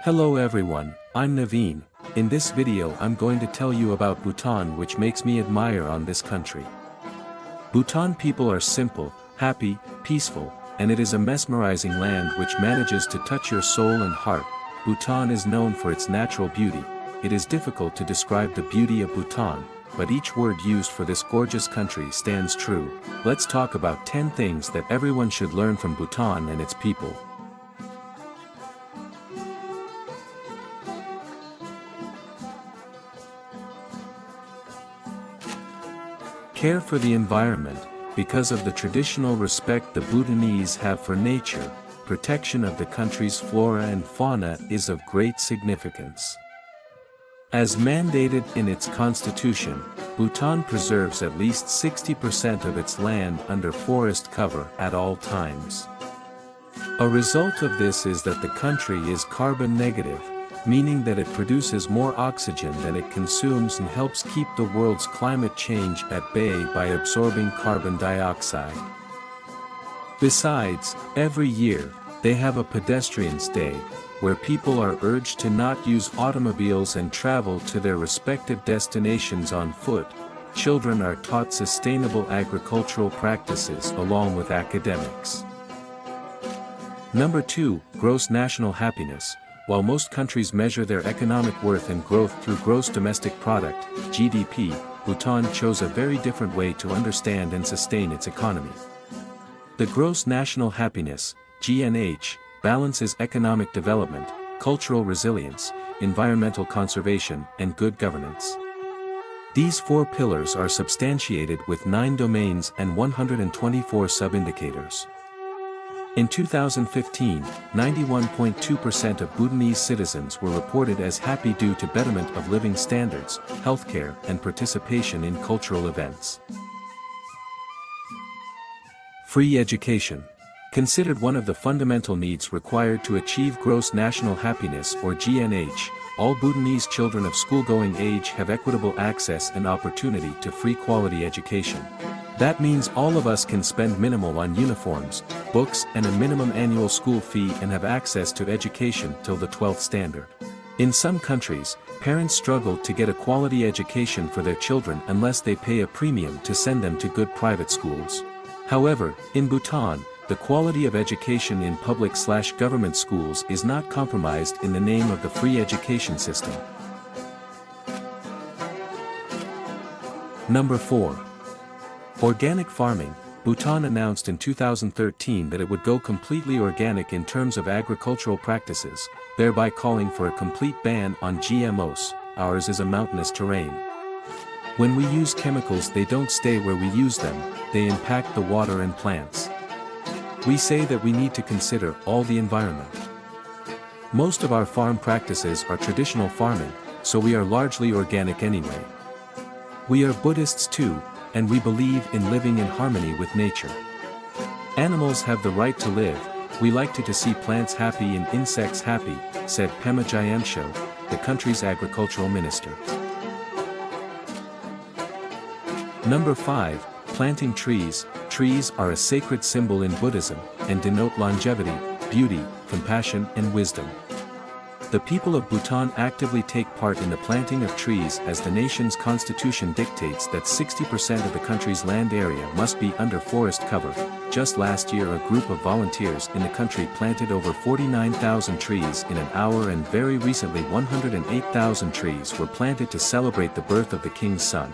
Hello everyone, I'm Naveen. In this video I'm going to tell you about Bhutan, which makes me admire on this country. Bhutan people are simple, happy, peaceful, and it is a mesmerizing land which manages to touch your soul and heart. Bhutan is known for its natural beauty. It is difficult to describe the beauty of Bhutan, but each word used for this gorgeous country stands true. Let's talk about 10 things that everyone should learn from Bhutan and its people. Care for the environment. Because of the traditional respect the Bhutanese have for nature, protection of the country's flora and fauna is of great significance. As mandated in its constitution, Bhutan preserves at least 60% of its land under forest cover at all times. A result of this is that the country is carbon negative, meaning that it produces more oxygen than it consumes and helps keep the world's climate change at bay by absorbing carbon dioxide. Besides, every year, they have a pedestrians' day, where people are urged to not use automobiles and travel to their respective destinations on foot. Children are taught sustainable agricultural practices along with academics. Number 2, gross national happiness. While most countries measure their economic worth and growth through gross domestic product, GDP, Bhutan chose a very different way to understand and sustain its economy. The gross national happiness, GNH, balances economic development, cultural resilience, environmental conservation, and good governance. These 4 pillars are substantiated with 9 domains and 124 sub-indicators. In 2015, 91.2% of Bhutanese citizens were reported as happy due to betterment of living standards, healthcare, and participation in cultural events. Free education. Considered one of the fundamental needs required to achieve gross national happiness or GNH, all Bhutanese children of school-going age have equitable access and opportunity to free quality education. That means all of us can spend minimal on uniforms, books and a minimum annual school fee and have access to education till the 12th standard. In some countries, parents struggle to get a quality education for their children unless they pay a premium to send them to good private schools. However, in Bhutan, the quality of education in public/government schools is not compromised in the name of the free education system. Number 4. Organic farming. Bhutan announced in 2013 that it would go completely organic in terms of agricultural practices, thereby calling for a complete ban on GMOs. Ours is a mountainous terrain. When we use chemicals, they don't stay where we use them, they impact the water and plants. We say that we need to consider all the environment. Most of our farm practices are traditional farming, so we are largely organic anyway. We are Buddhists too, and we believe in living in harmony with nature. Animals have the right to live, we like to see plants happy and insects happy, said Pema Jayamsho, the country's agricultural minister. Number 5, planting trees. Trees are a sacred symbol in Buddhism, and denote longevity, beauty, compassion and wisdom. The people of Bhutan actively take part in the planting of trees as the nation's constitution dictates that 60% of the country's land area must be under forest cover. Just last year a group of volunteers in the country planted over 49,000 trees in an hour, and very recently 108,000 trees were planted to celebrate the birth of the king's son.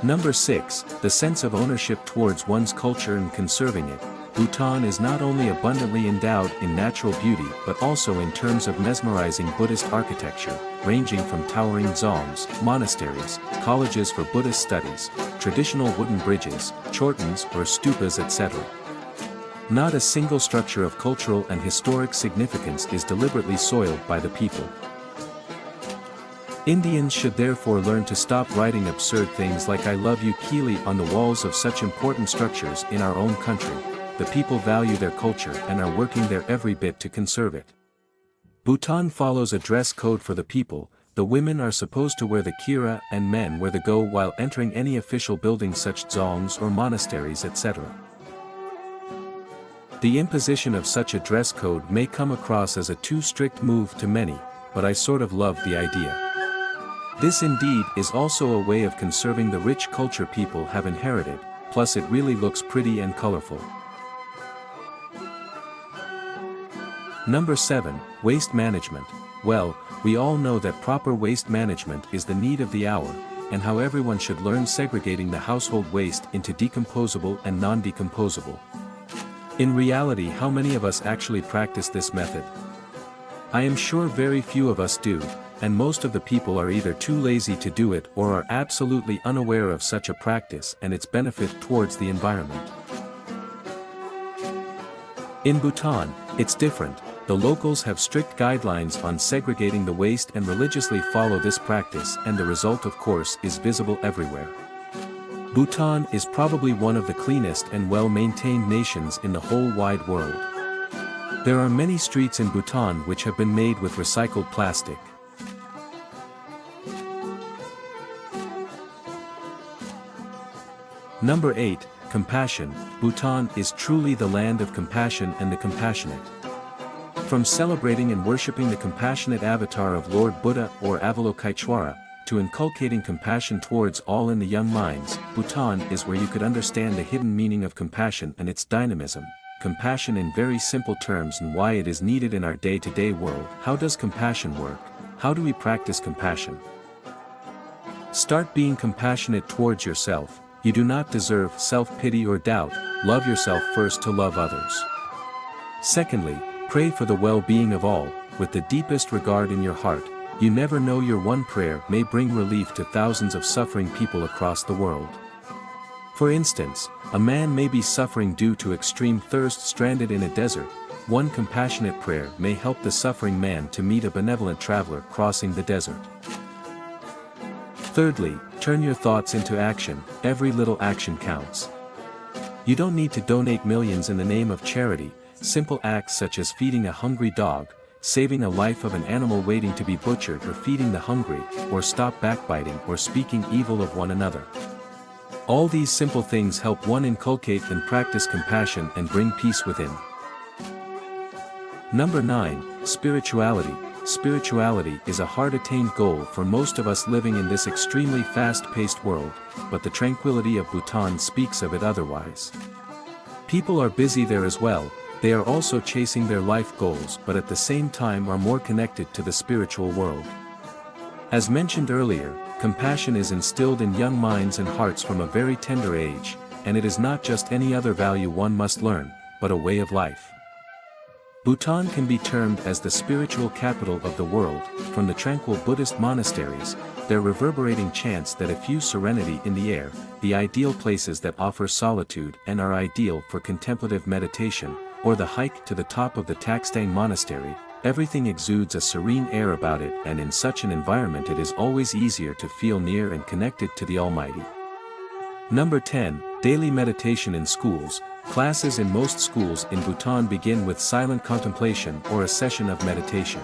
Number 6, the sense of ownership towards one's culture and conserving it. Bhutan is not only abundantly endowed in natural beauty but also in terms of mesmerizing Buddhist architecture, ranging from towering dzongs, monasteries, colleges for Buddhist studies, traditional wooden bridges, chortens or stupas etc. Not a single structure of cultural and historic significance is deliberately soiled by the people. Indians should therefore learn to stop writing absurd things like "I love you" Kili on the walls of such important structures in our own country. The people value their culture and are working their every bit to conserve it. Bhutan follows a dress code for the people. The women are supposed to wear the kira and men wear the go while entering any official buildings such dzongs or monasteries etc. The imposition of such a dress code may come across as a too strict move to many, but I sort of love the idea. This indeed is also a way of conserving the rich culture people have inherited, plus it really looks pretty and colorful. Number 7, Waste Management. Well, we all know that proper waste management is the need of the hour, and how everyone should learn segregating the household waste into decomposable and non-decomposable. In reality, how many of us actually practice this method? I am sure very few of us do, and most of the people are either too lazy to do it or are absolutely unaware of such a practice and its benefit towards the environment. In Bhutan, it's different. The locals have strict guidelines on segregating the waste and religiously follow this practice, and the result of course is visible everywhere. Bhutan is probably one of the cleanest and well-maintained nations in the whole wide world. There are many streets in Bhutan which have been made with recycled plastic. Number 8, Compassion. Bhutan is truly the land of compassion and the compassionate. From celebrating and worshipping the compassionate avatar of Lord Buddha or Avalokiteshvara, to inculcating compassion towards all in the young minds, Bhutan is where you could understand the hidden meaning of compassion and its dynamism. Compassion in very simple terms and why it is needed in our day-to-day world. How does compassion work? How do we practice compassion? Start being compassionate towards yourself. You do not deserve self-pity or doubt. Love yourself first to love others. Secondly, pray for the well-being of all, with the deepest regard in your heart. You never know, your one prayer may bring relief to thousands of suffering people across the world. For instance, a man may be suffering due to extreme thirst, stranded in a desert. One compassionate prayer may help the suffering man to meet a benevolent traveler crossing the desert. Thirdly, turn your thoughts into action. Every little action counts. You don't need to donate millions in the name of charity. Simple acts such as feeding a hungry dog, saving a life of an animal waiting to be butchered, or feeding the hungry, or stop backbiting or speaking evil of one another. All these simple things help one inculcate and practice compassion and bring peace within. Number 9, Spirituality. Spirituality is a hard-attained goal for most of us living in this extremely fast-paced world, but the tranquility of Bhutan speaks of it otherwise. People are busy there as well. They are also chasing their life goals, but at the same time are more connected to the spiritual world. As mentioned earlier, compassion is instilled in young minds and hearts from a very tender age, and it is not just any other value one must learn, but a way of life. Bhutan can be termed as the spiritual capital of the world. From the tranquil Buddhist monasteries, their reverberating chants that effuse serenity in the air, the ideal places that offer solitude and are ideal for contemplative meditation, or the hike to the top of the Takstang Monastery, everything exudes a serene air about it, and in such an environment it is always easier to feel near and connected to the Almighty. Number 10, Daily Meditation in Schools. Classes in most schools in Bhutan begin with silent contemplation or a session of meditation.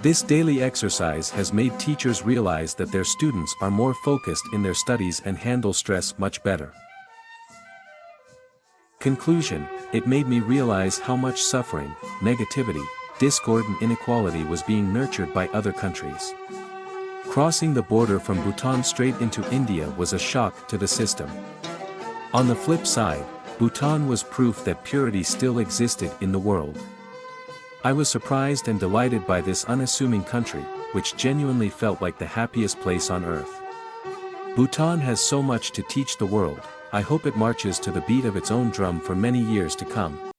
This daily exercise has made teachers realize that their students are more focused in their studies and handle stress much better. Conclusion: it made me realize how much suffering, negativity, discord and inequality was being nurtured by other countries. Crossing the border from Bhutan straight into India was a shock to the system. On the flip side, Bhutan was proof that purity still existed in the world. I was surprised and delighted by this unassuming country, which genuinely felt like the happiest place on earth. Bhutan has so much to teach the world. I hope it marches to the beat of its own drum for many years to come.